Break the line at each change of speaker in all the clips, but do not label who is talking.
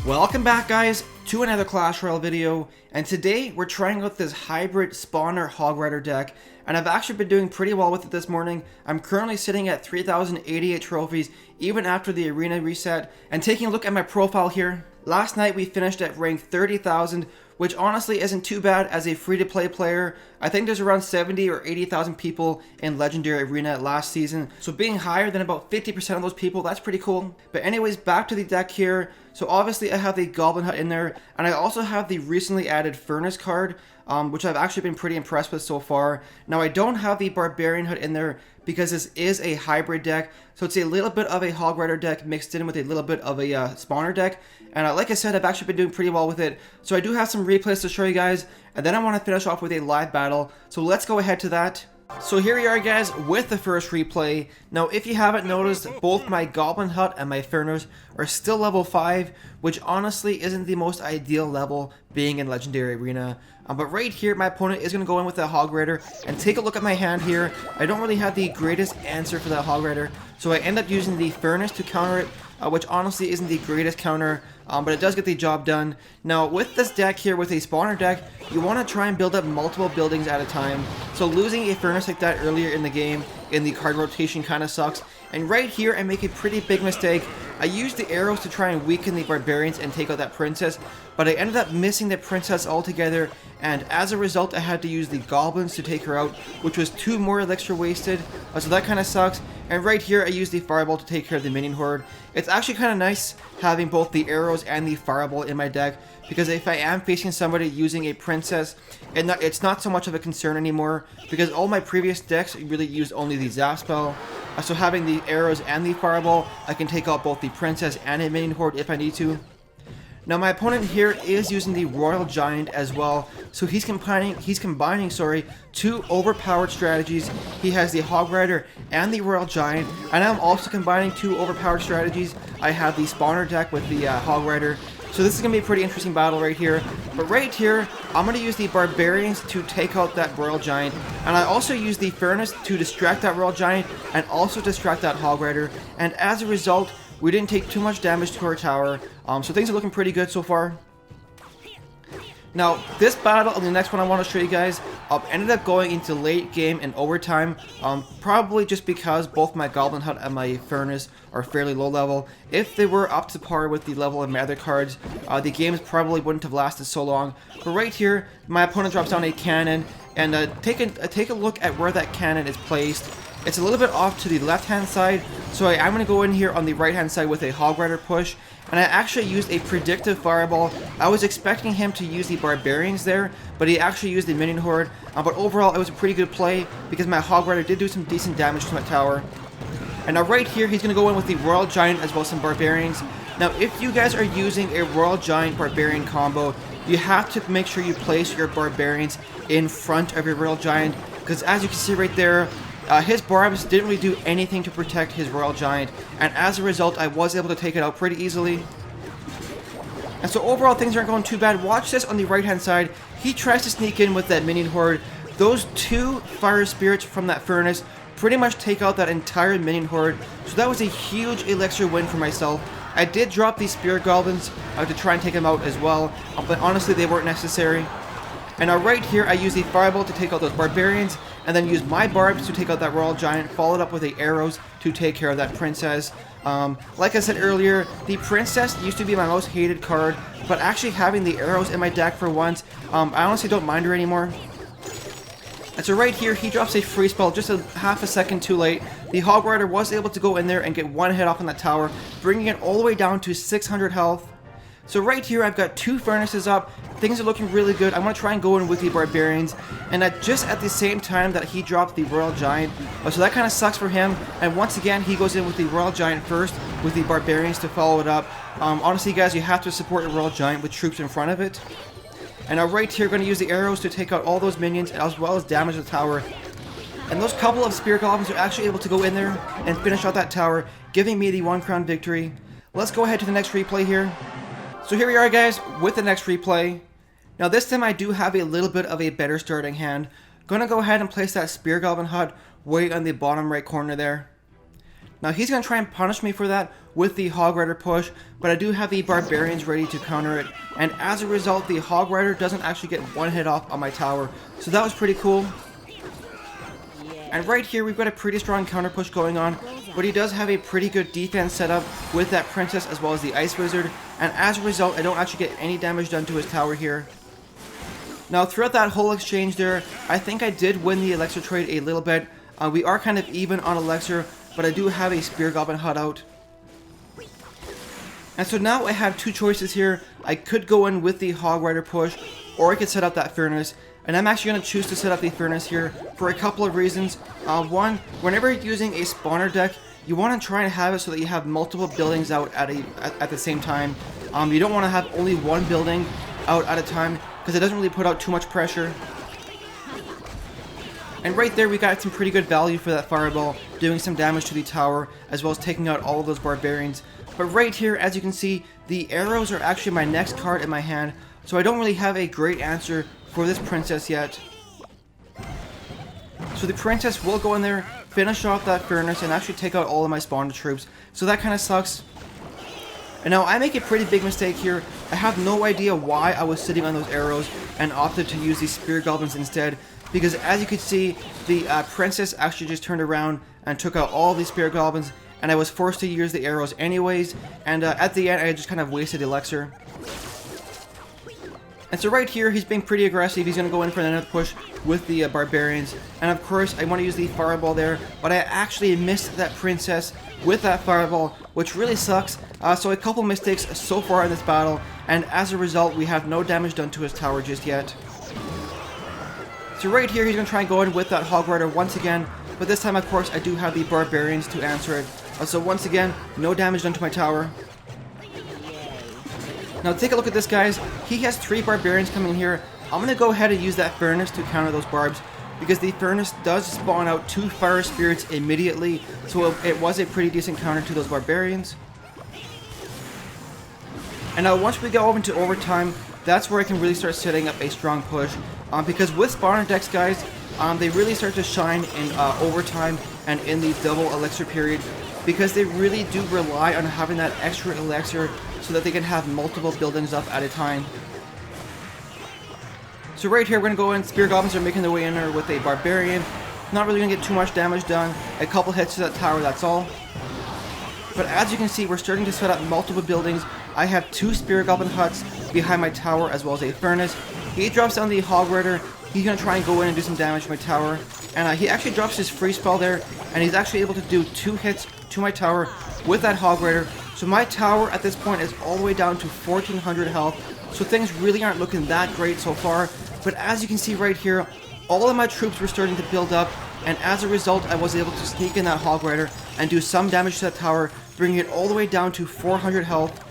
Welcome back, guys, to another Clash Royale video, and today we're trying out this hybrid spawner Hog Rider deck, and I've actually been doing pretty well with it this morning. I'm currently sitting at 3,088 trophies even after the arena reset, and taking a look at my profile here, last night we finished at rank 30,000, which honestly isn't too bad as a free-to-play player. I think there's around 70 or 80,000 people in Legendary Arena last season, so being higher than about 50% of those people, that's pretty cool. But anyways, back to the deck here. So obviously I have the Goblin Hut in there, and I also have the recently added Furnace card, which I've actually been pretty impressed with so far. Now I don't have the Barbarian Hut in there because this is a hybrid deck, so it's a little bit of a Hog Rider deck mixed in with a little bit of a spawner deck, and like I said, I've actually been doing pretty well with it. So I do have some replays to show you guys, and then I want to finish off with a live battle, so let's go ahead to that. So here we are, guys, with the first replay. Now if you haven't noticed, both my Goblin Hut and my Furnace are still level 5, which honestly isn't the most ideal level being in Legendary Arena. But right here, my opponent is going to go in with a Hog Rider, and take a look at my hand here. I don't really have the greatest answer for that Hog Rider, so I end up using the Furnace to counter it, which honestly isn't the greatest counter, but it does get the job done. Now with this deck here, with a spawner deck, you want to try and build up multiple buildings at a time, so losing a Furnace like that earlier in the game in the card rotation kind of sucks. And right here I make a pretty big mistake. I used the arrows to try and weaken the Barbarians and take out that Princess, but I ended up missing the Princess altogether, and as a result I had to use the Goblins to take her out, which was 2 more elixir wasted, so that kind of sucks. And right here I used the Fireball to take care of the minion horde. It's actually kind of nice having both the arrows and the Fireball in my deck, because if I am facing somebody using a Princess, it's not so much of a concern anymore, because all my previous decks really used only the Zap spell. So having the arrows and the Fireball, I can take out both the Princess and a minion horde if I need to. Now my opponent here is using the Royal Giant as well, so he's combining 2 overpowered strategies. He has the Hog Rider and the Royal Giant, and I'm also combining 2 overpowered strategies. I have the spawner deck with the Hog Rider, so this is going to be a pretty interesting battle right here. But right here, I'm going to use the Barbarians to take out that Royal Giant, and I also use the Furnace to distract that Royal Giant and also distract that Hog Rider, and as a result, we didn't take too much damage to our tower, so things are looking pretty good so far. Now, this battle and the next one I want to show you guys ended up going into late game and overtime, probably just because both my Goblin Hut and my Furnace are fairly low level. If they were up to par with the level of my other cards, the games probably wouldn't have lasted so long. But right here, my opponent drops down a cannon, and take a look at where that cannon is placed. It's a little bit off to the left-hand side, so I'm going to go in here on the right-hand side with a Hog Rider push, and I actually used a predictive Fireball. I was expecting him to use the Barbarians there, but he actually used the Minion Horde, but overall it was a pretty good play because my Hog Rider did do some decent damage to my tower. And now right here, he's going to go in with the Royal Giant as well as some Barbarians. Now if you guys are using a Royal Giant Barbarian combo, you have to make sure you place your Barbarians in front of your Royal Giant, because as you can see right there, his barbs didn't really do anything to protect his Royal Giant, and as a result I was able to take it out pretty easily. And so overall things aren't going too bad. Watch this on the right hand side. He tries to sneak in with that Minion Horde. Those 2 Fire Spirits from that Furnace pretty much take out that entire Minion Horde, so that was a huge elixir win for myself. I did drop these Spirit Goblins to try and take them out as well, but honestly they weren't necessary. And now right here I use the Fireball to take out those Barbarians, and then use my Barbs to take out that Royal Giant, followed up with the arrows to take care of that Princess. Like I said earlier, the Princess used to be my most hated card, but actually having the arrows in my deck for once, I honestly don't mind her anymore. And so right here, he drops a free spell just a half a second too late. The Hog Rider was able to go in there and get 1 hit off on that tower, bringing it all the way down to 600 health. So right here, I've got 2 Furnaces up. Things are looking really good. I'm going to try and go in with the Barbarians, and just at the same time that he dropped the Royal Giant. So that kind of sucks for him, and once again, he goes in with the Royal Giant first, with the Barbarians to follow it up. Honestly, guys, you have to support the Royal Giant with troops in front of it. And now right here, going to use the arrows to take out all those minions, as well as damage the tower. And those couple of Spirit Goblins are actually able to go in there and finish out that tower, giving me the 1 crown victory. Let's go ahead to the next replay here. So here we are, guys, with the next replay. Now this time I do have a little bit of a better starting hand. Gonna go ahead and place that Spear Goblin Hut way on the bottom right corner there. Now he's going to try and punish me for that with the Hog Rider push, but I do have the Barbarians ready to counter it, and as a result the Hog Rider doesn't actually get one hit off on my tower, so that was pretty cool. And right here we've got a pretty strong counter push going on, but he does have a pretty good defense set up with that Princess as well as the Ice Wizard, and as a result I don't actually get any damage done to his tower here. Now throughout that whole exchange there, I think I did win the Elixir trade a little bit. We are kind of even on Elixir, but I do have a Spear Goblin hut out. And so now I have two choices here. I could go in with the Hog Rider push, or I could set up that Furnace. And I'm actually going to choose to set up the Furnace here for a couple of reasons. One, whenever you're using a spawner deck, you want to try and have it so that you have multiple buildings out at the same time. You don't want to have only one building out at a time, because it doesn't really put out too much pressure. And right there we got some pretty good value for that Fireball, doing some damage to the tower, as well as taking out all of those Barbarians. But right here, as you can see, the arrows are actually my next card in my hand, so I don't really have a great answer for this Princess yet. So the Princess will go in there, finish off that Furnace, and actually take out all of my spawner troops, so that kind of sucks. And now I make a pretty big mistake here. I have no idea why I was sitting on those arrows and opted to use these Spear Goblins instead, because as you can see, the Princess actually just turned around and took out all these Spear Goblins, and I was forced to use the arrows anyways, and at the end I just kind of wasted Elixir. And so right here, he's being pretty aggressive. He's going to go in for another push with the Barbarians. And of course, I want to use the Fireball there, but I actually missed that Princess with that Fireball, which really sucks. So a couple mistakes so far in this battle, and as a result, we have no damage done to his tower just yet. So right here, he's going to try and go in with that Hog Rider once again, but this time, of course, I do have the Barbarians to answer it. So once again, no damage done to my tower. Now take a look at this, guys. He has 3 Barbarians coming here. I'm going to go ahead and use that Furnace to counter those Barbs, because the Furnace does spawn out 2 Fire Spirits immediately, so it was a pretty decent counter to those Barbarians. And now once we go into overtime, that's where I can really start setting up a strong push, because with spawner decks, guys, they really start to shine in overtime and in the double Elixir period, because they really do rely on having that extra Elixir so that they can have multiple buildings up at a time. So right here, we're going to go in. Spear Goblins are making their way in there with a Barbarian. Not really going to get too much damage done. A couple hits to that tower, that's all. But as you can see, we're starting to set up multiple buildings. I have 2 Spear Goblin huts behind my tower, as well as a Furnace. He drops down the Hog Rider. He's going to try and go in and do some damage to my tower. And he actually drops his free spell there, and he's actually able to do 2 hits to my tower with that Hog Rider. So my tower at this point is all the way down to 1400 health, so things really aren't looking that great so far. But as you can see right here, all of my troops were starting to build up, and as a result I was able to sneak in that Hog Rider and do some damage to that tower, bringing it all the way down to 400 health.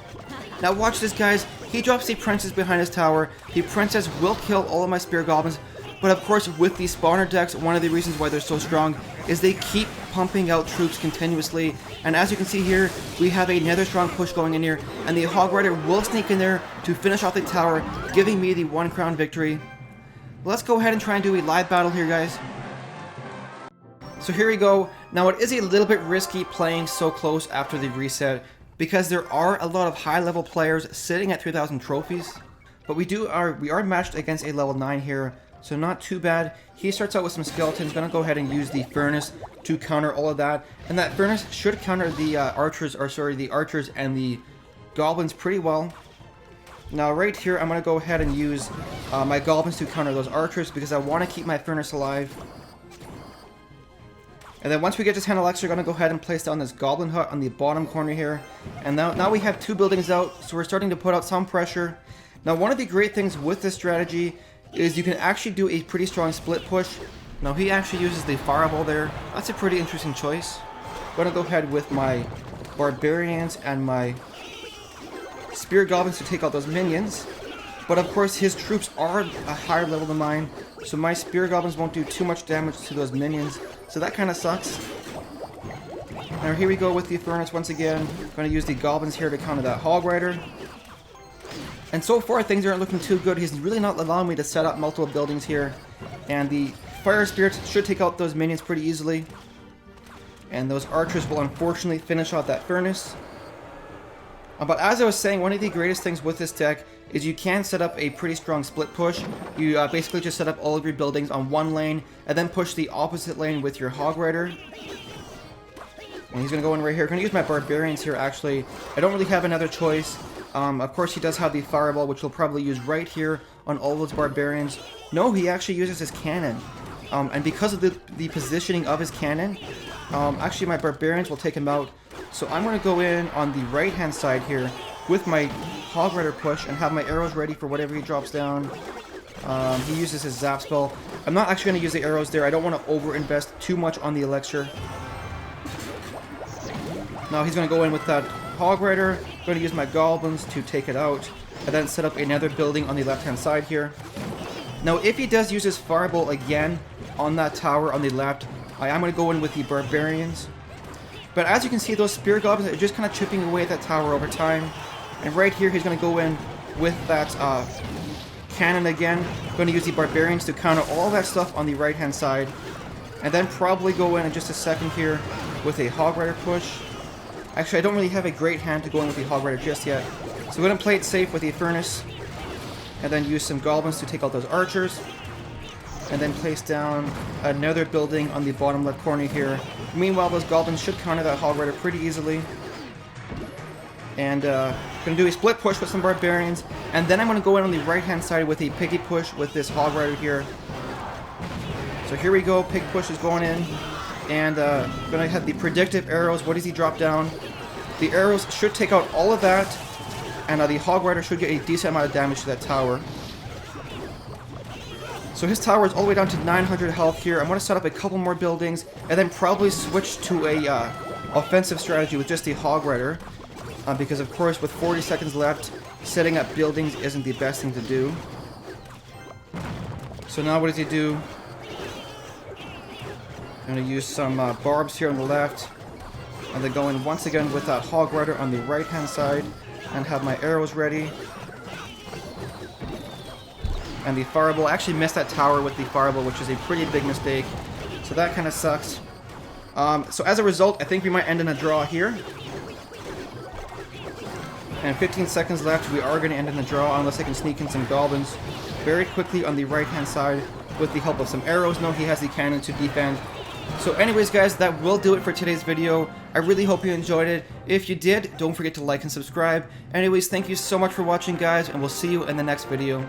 Now watch this, guys. He drops the Princess behind his tower. The Princess will kill all of my Spear Goblins, but of course with these spawner decks, one of the reasons why they're so strong is they keep pumping out troops continuously. And as you can see here, we have another strong push going in here, and the Hog Rider will sneak in there to finish off the tower, giving me the 1 crown victory. Let's go ahead and try and do a live battle here, guys. So here we go. Now it is a little bit risky playing so close after the reset, because there are a lot of high level players sitting at 3,000 trophies. But we are matched against a level 9 here, so not too bad. He starts out with some skeletons. Gonna go ahead and use the Furnace to counter all of that, and that Furnace should counter the the archers and the goblins pretty well. Now right here, I'm gonna go ahead and use my goblins to counter those archers, because I want to keep my Furnace alive. And then once we get to 10 Elixir, we're gonna go ahead and place down this Goblin hut on the bottom corner here. And now we have 2 buildings out, so we're starting to put out some pressure. Now one of the great things with this strategy is you can actually do a pretty strong split push. Now he actually uses the Fireball there. That's a pretty interesting choice. I'm gonna go ahead with my Barbarians and my Spear Goblins to take out those minions. But of course his troops are a higher level than mine, so my Spear Goblins won't do too much damage to those minions. So that kind of sucks. Now here we go with the Furnace once again. I'm gonna use the Goblins here to counter that Hog Rider. And so far things aren't looking too good. He's really not allowing me to set up multiple buildings here. And the Fire Spirits should take out those minions pretty easily. And those archers will unfortunately finish out that furnace. But as I was saying, one of the greatest things with this deck is you can set up a pretty strong split push. You basically just set up all of your buildings on one lane and then push the opposite lane with your Hog Rider. And he's going to go in right here. I'm going to use my Barbarians here, actually. I don't really have another choice. Of course, he does have the Fireball, which he'll probably use right here on all those Barbarians. No, he actually uses his Cannon. And because of the positioning of his Cannon, actually my Barbarians will take him out. So I'm going to go in on the right-hand side here with my Hog Rider push and have my arrows ready for whatever he drops down. He uses his Zap spell. I'm not actually going to use the arrows there. I don't want to over-invest too much on the Elixir. Now he's going to go in with that Hog Rider. I'm going to use my Goblins to take it out. And then set up another building on the left-hand side here. Now if he does use his Fireball again on that tower on the left, I am going to go in with the Barbarians. But as you can see, those Spear Goblins are just kind of chipping away at that tower over time. And right here, he's going to go in with that Cannon again. Going to use the Barbarians to counter all that stuff on the right-hand side. And then probably go in just a second here with a Hog Rider push. Actually, I don't really have a great hand to go in with the Hog Rider just yet. So we're going to play it safe with the Furnace. And then use some Goblins to take out those Archers. And then place down another building on the bottom left corner here. Meanwhile, those Goblins should counter that Hog Rider pretty easily. And going to do a split push with some Barbarians. And then I'm going to go in on the right-hand side with a Piggy push with this Hog Rider here. So here we go. Pig push is going in. And going to have the predictive arrows. What does he drop down? The arrows should take out all of that. And the Hog Rider should get a decent amount of damage to that tower. So his tower is all the way down to 900 health here. I'm going to set up a couple more buildings and then probably switch to a offensive strategy with just the Hog Rider. Because of course with 40 seconds left, setting up buildings isn't the best thing to do. So now what does he do? I'm going to use some barbs here on the left. And then go in once again with that Hog Rider on the right hand side. And have my arrows ready. And the Fireball, I actually missed that tower with the Fireball, which is a pretty big mistake. So that kind of sucks. So as a result, I think we might end in a draw here. And 15 seconds left, we are going to end in a draw unless I can sneak in some Goblins very quickly on the right-hand side with the help of some arrows. No, he has the cannon to defend. So anyways, guys, that will do it for today's video. I really hope you enjoyed it. If you did, don't forget to like and subscribe. Anyways, thank you so much for watching, guys, and we'll see you in the next video.